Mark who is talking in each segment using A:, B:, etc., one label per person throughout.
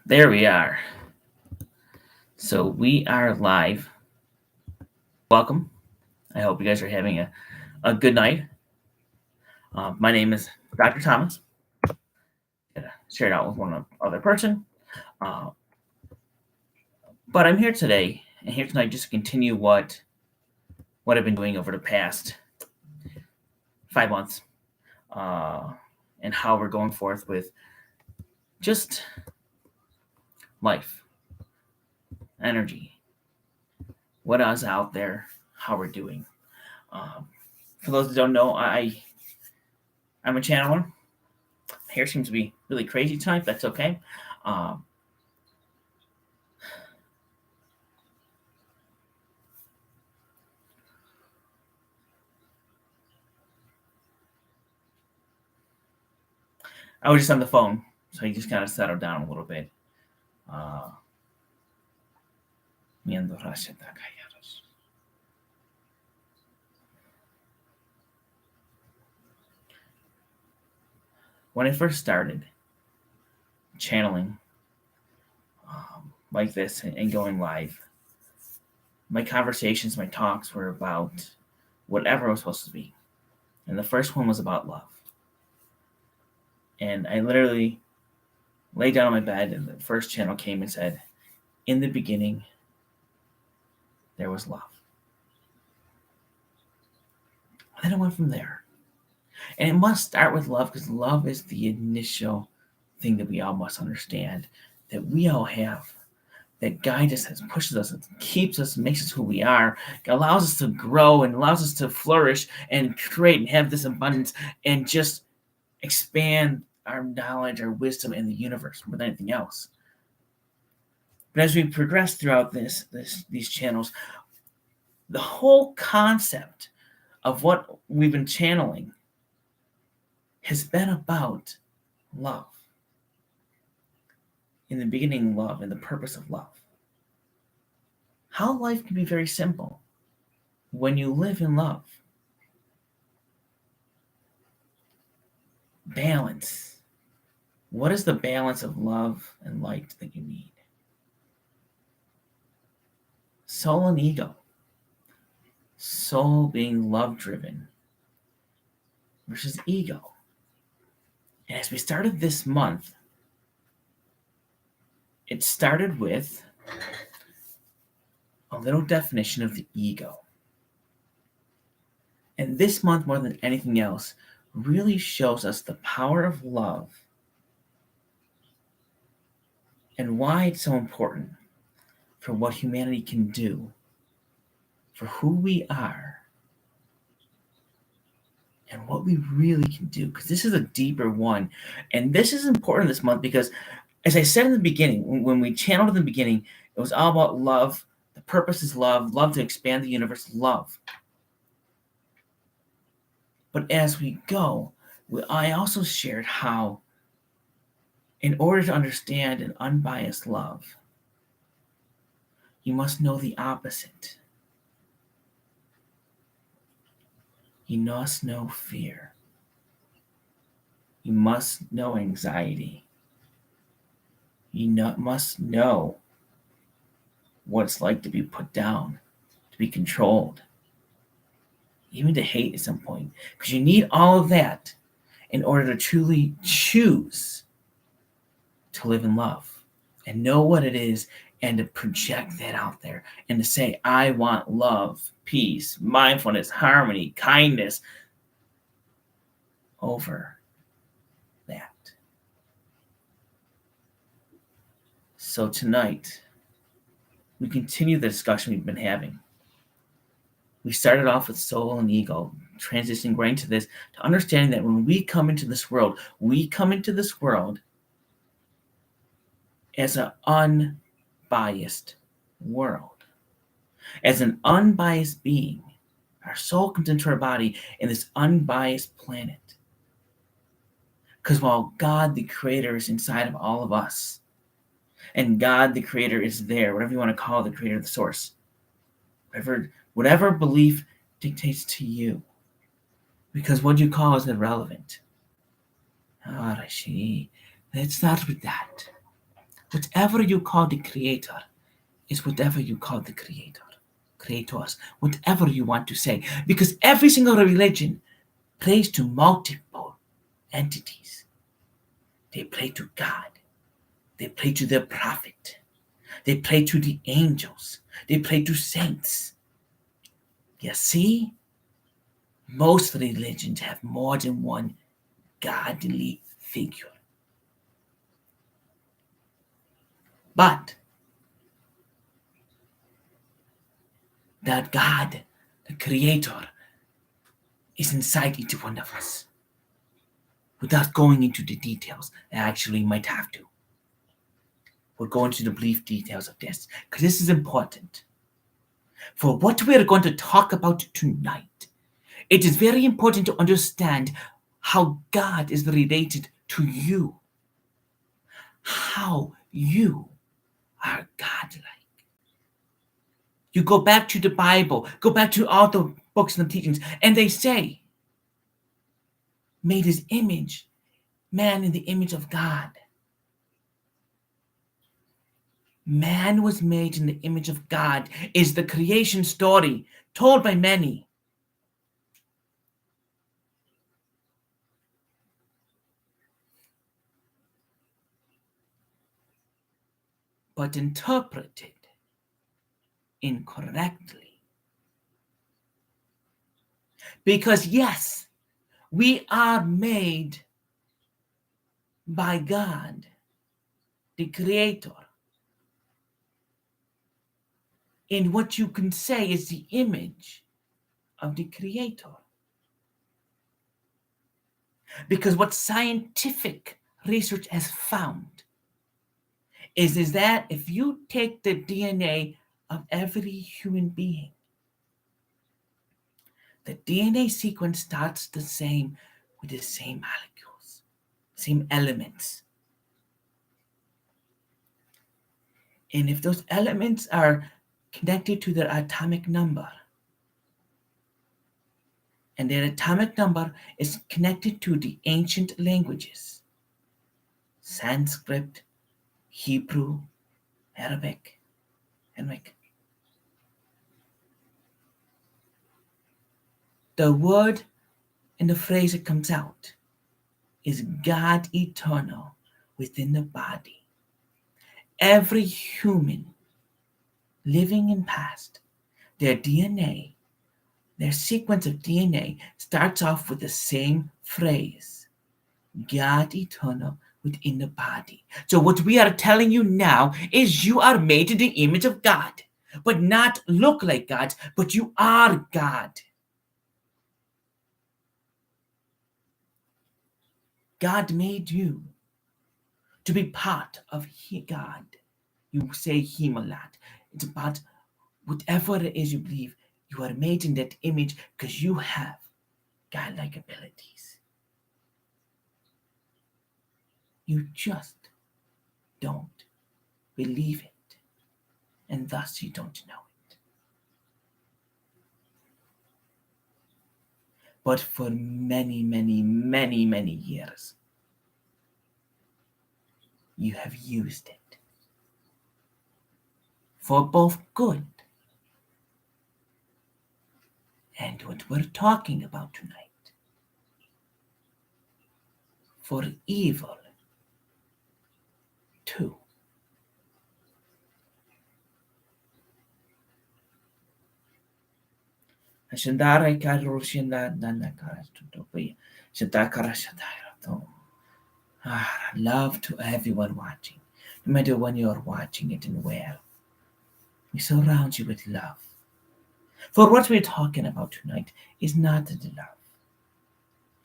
A: There we are. So we are live. Welcome. I hope you guys are having a good night. My name is Dr. Thomas. Gonna share it out with one other person. Uh, but I'm here today and here tonight just to continue what I've been doing over the past 5 months, uh, and how we're going forth with just life, energy, what is out there, how we're doing. Um, for those that don't know, I'm a channeler. Hair seems to be really crazy tonight. That's okay. Um, I was just on the phone, so he just kind of settled down a little bit. Uh, when I first started channeling like this and going live, my conversations, my talks were about whatever it was supposed to be. And the first one was about love. And I literally lay down on my bed, and the first channel came and said, "In the beginning, there was love." And then it went from there. And it must start with love because love is the initial thing that we all must understand, that we all have, that guides us, that pushes us, that keeps us, makes us who we are, allows us to grow and allows us to flourish and create and have this abundance and just expand our knowledge, our wisdom in the universe more than anything else. But as we progress throughout these channels, the whole concept of what we've been channeling has been about love. In the beginning, love, and the purpose of love. How life can be very simple when you live in love. Balance. What is the balance of love and light that you need? Soul and ego. Soul being love-driven versus ego. And as we started this month, it started with a little definition of the ego. And this month, more than anything else, really shows us the power of love and why it's so important for what humanity can do, for who we are, and what we really can do. Because this is a deeper one. And this is important this month because, as I said in the beginning, when we channeled in the beginning, it was all about love. The purpose is love, love to expand the universe, love. But as we go, I also shared how, in order to understand an unbiased love, you must know the opposite. You must know fear. You must know anxiety. You must know what it's like to be put down, to be controlled, even to hate at some point. Because you need all of that in order to truly choose to live in love and know what it is and to project that out there and to say, I want love, peace, mindfulness, harmony, kindness over that. So tonight, we continue the discussion we've been having. We started off with soul and ego, transitioning right into this, to understanding that when we come into this world, we come into this world as an unbiased world. As an unbiased being, our soul comes into our body in this unbiased planet. Because while God, the creator, is inside of all of us, and God, the creator, is there, whatever you want to call the creator, the source, whatever belief dictates to you, because what you call is irrelevant. Let's start with that. Whatever you call the creator is whatever you call the creator. Creators, whatever you want to say. Because every single religion prays to multiple entities. They pray to God. They pray to their prophet. They pray to the angels. They pray to saints. You see, most religions have more than one godly figure. But that God, the Creator, is inside each one of us. Without going into the details, I actually might have to. We'll go into the brief details of this, because this is important. For what we're going to talk about tonight, it is very important to understand how God is related to you. How you are godlike. You go back to the Bible, go back to all the books and the teachings, and they say, made his image, man in the image of God. Man was made in the image of God is the creation story told by many. But interpreted incorrectly. Because yes, we are made by God, the Creator, in what you can say is the image of the Creator. Because what scientific research has found is that if you take the DNA of every human being, the DNA sequence starts the same with the same molecules, same elements. And if those elements are connected to their atomic number, and their atomic number is connected to the ancient languages, Sanskrit, Hebrew, Arabic, the word and the phrase that comes out is God eternal within the body. Every human living in past, their DNA, their sequence of DNA starts off with the same phrase, God eternal within the body. So what we are telling you now is you are made in the image of God, but not look like God, but you are God. God made you to be part of God. You say Him a lot. It's about whatever it is you believe. You are made in that image because you have godlike abilities. You just don't believe it, and thus you don't know it. But for many, many, many, many years, you have used it for both good and what we're talking about tonight, for evil too. Ashandara Karushinda Nanakara Tutopi, Shatakara Shataira. Love to everyone watching, no matter when you're watching it and where. We surround you with love. For what we're talking about tonight is not the love,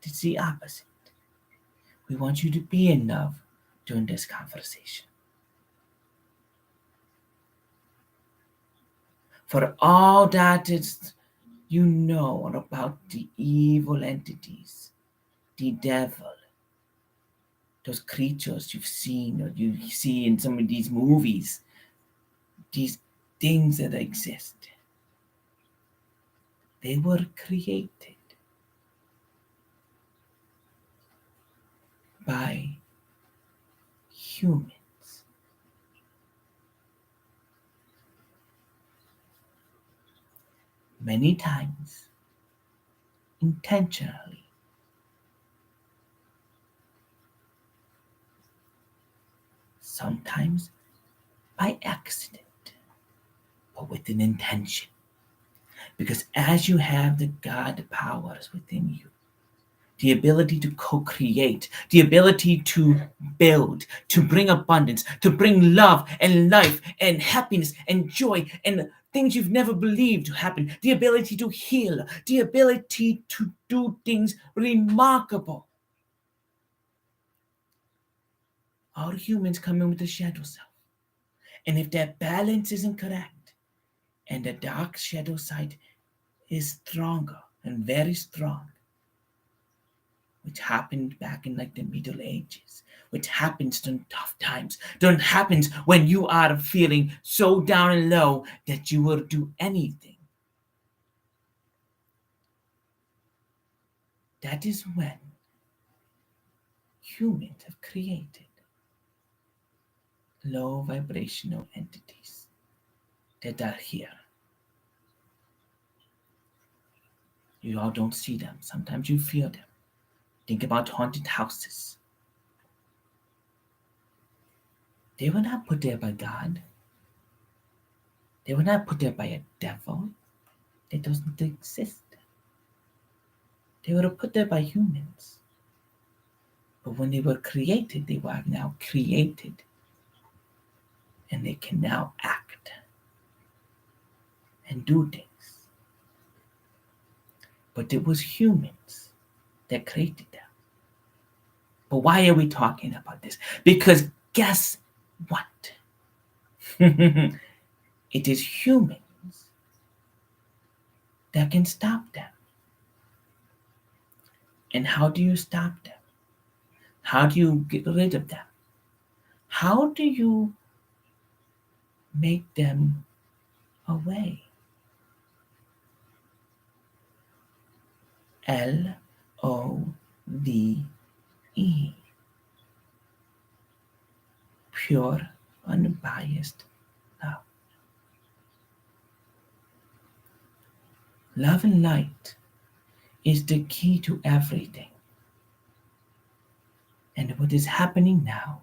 A: it's the opposite. We want you to be in love during this conversation. For all that is you know about the evil entities, the devil, those creatures you've seen or you see in some of these movies, these things that exist, they were created by humans. many times intentionally, sometimes by accident, but with an intention. Because as you have the God powers within you, the ability to co create, the ability to build, to bring abundance, to bring love and life and happiness and joy and things you've never believed to happen, the ability to heal, the ability to do things remarkable. All humans come in with a shadow self. And if that balance isn't correct and the dark shadow side is stronger and very strong, which happened back in like the Middle Ages, which happens during tough times, that happens when you are feeling so down and low that you will do anything. That is when humans have created low vibrational entities that are here. You all don't see them. Sometimes you feel them. Think about haunted houses. They were not put there by God. They were not put there by a devil. They doesn't exist. They were put there by humans. But when they were created, they were now created. And they can now act and do things. But it was humans that created them. But why are we talking about this? Because guess what? It is humans that can stop them. And how do you stop them? How do you get rid of them? How do you make them away? LOVE. Pure, unbiased love. Love and light is the key to everything. And what is happening now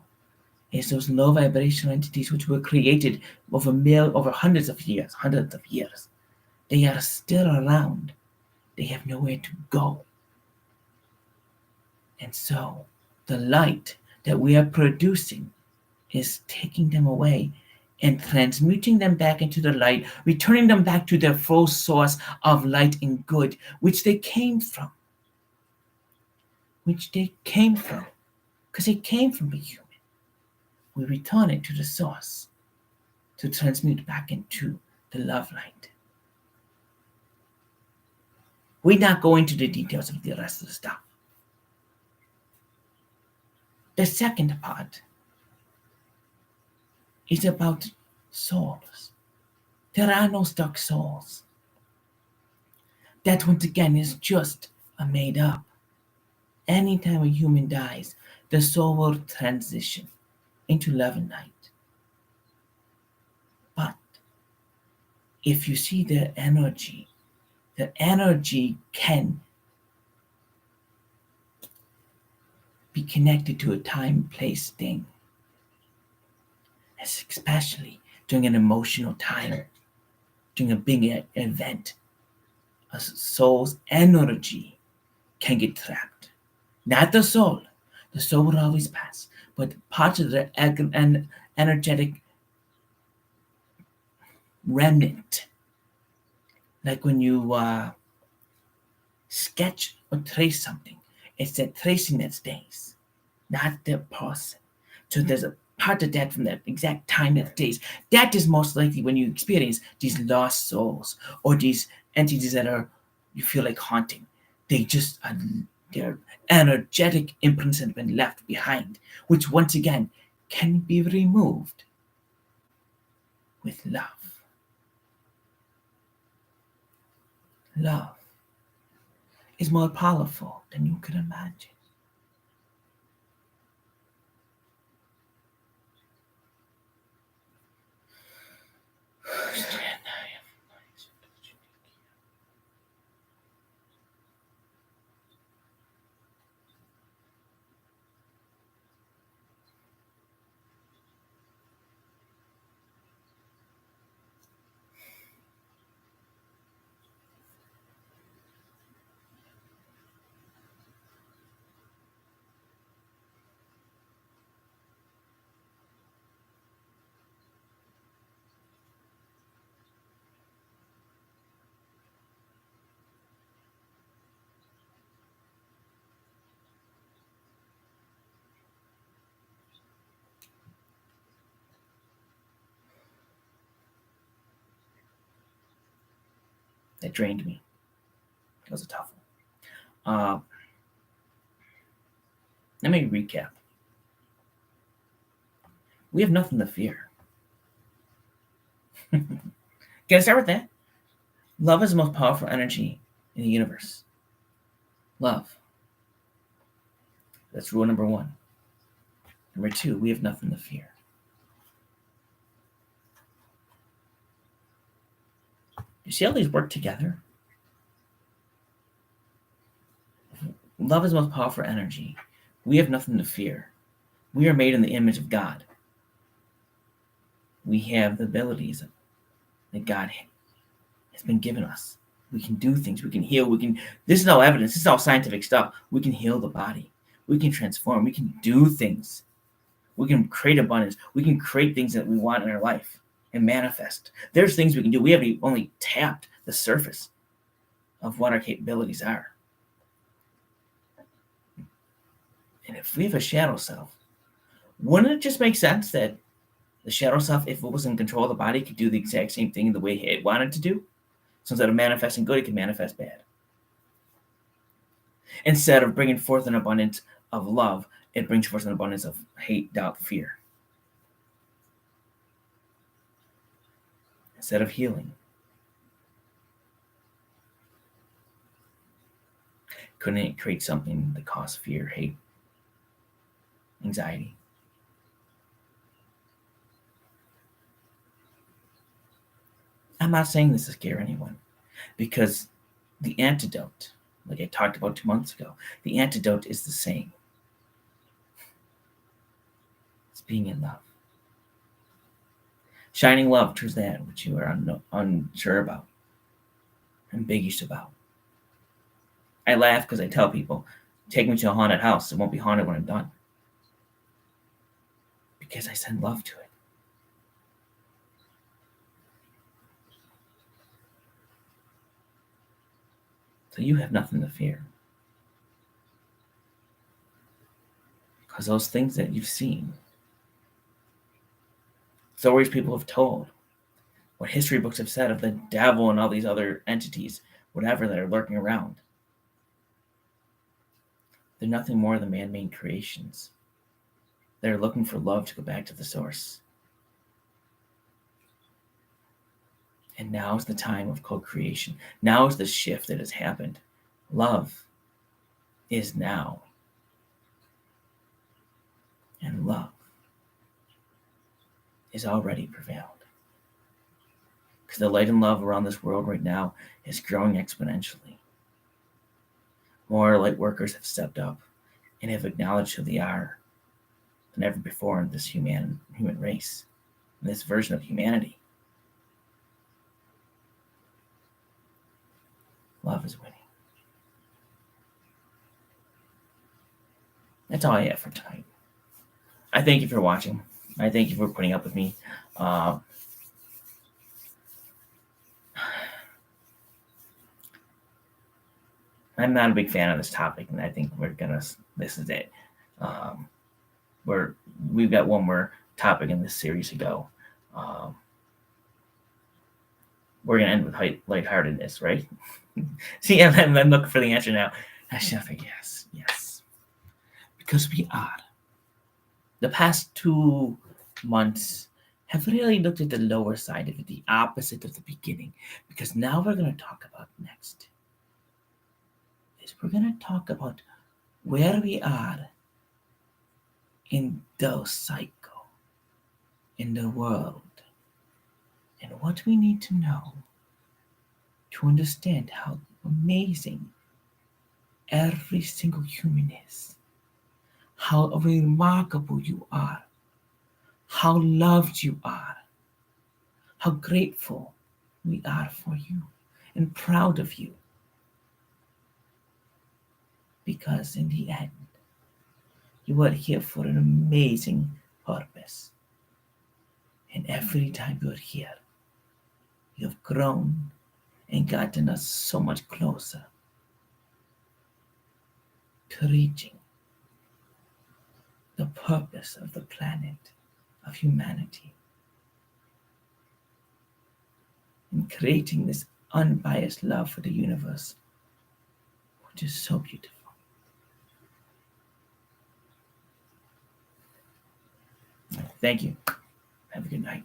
A: is those low vibrational entities which were created over hundreds of years, they are still around. They have nowhere to go. And so the light that we are producing is taking them away and transmuting them back into the light, returning them back to their full source of light and good, which they came from. Because they came from a human. We return it to the source to transmute back into the love light. We're not going into the details of the rest of the stuff. The second part is about souls. There are no stuck souls. That, once again, is just a made up. Anytime a human dies, the soul will transition into love and light. But if you see the energy can be connected to a time, place, thing. Especially during an emotional time, during a big event, a soul's energy can get trapped. Not the soul. The soul will always pass, but parts of the energetic remnant, like when you sketch or trace something, it's that tracing that stays, not the person. So there's a part of that from that exact time that stays. That is most likely when you experience these lost souls or these entities that are you feel like haunting. They just are their energetic imprints have been left behind, which once again can be removed with love. Love is more powerful than you could imagine. that drained me. It was a tough one. Let me recap. We have nothing to fear. Can I start with that? Love is the most powerful energy in the universe. Love. That's rule number one. Number two, we have nothing to fear. You see how these work together? Love is the most powerful energy. We have nothing to fear. We are made in the image of God. We have the abilities that God has been given us. We can do things. We can heal. This is all evidence. This is all scientific stuff. We can heal the body. We can transform. We can do things. We can create abundance. We can create things that we want in our life and manifest. There's things we can do. We haven't only tapped the surface of what our capabilities are. And if we have a shadow self, wouldn't it just make sense that the shadow self, if it was in control of the body, could do the exact same thing the way it wanted to do? So instead of manifesting good, it can manifest bad. Instead of bringing forth an abundance of love, it brings forth an abundance of hate, doubt, fear. Instead of healing, couldn't it create something that causes fear, hate, anxiety? I'm not saying this to scare anyone, because the antidote, like I talked about 2 months ago, the antidote is the same. It's being in love. Shining love towards that which you are unsure about, ambiguous about. I laugh because I tell people, take me to a haunted house. It won't be haunted when I'm done. Because I send love to it. So you have nothing to fear. Because those things that you've seen, stories people have told, what history books have said of the devil and all these other entities, whatever, that are lurking around, they're nothing more than man-made creations. They're looking for love to go back to the source. And now is the time of co-creation. Now is the shift that has happened. Love is now. And love is already prevailed. Because the light and love around this world right now is growing exponentially. More light workers have stepped up and have acknowledged who they are than ever before in this human race, in this version of humanity. Love is winning. That's all I have for tonight. I thank you for watching. I thank you for putting up with me. I'm not a big fan of this topic, and I think this is it. We've got one more topic in this series to go. We're going to end with lightheartedness, right? See, I'm looking for the answer now. I should think yes. Because we are. The past 2 months have really looked at the lower side of it, the opposite of the beginning. Because now we're going to talk about next. We're going to talk about where we are in the cycle, in the world, and what we need to know to understand how amazing every single human is, how remarkable you are, how loved you are, how grateful we are for you and proud of you. Because in the end, you are here for an amazing purpose. And every time you're here, you have grown and gotten us so much closer to reaching the purpose of the planet, of humanity, and creating this unbiased love for the universe, which is so beautiful. Thank you. Have a good night.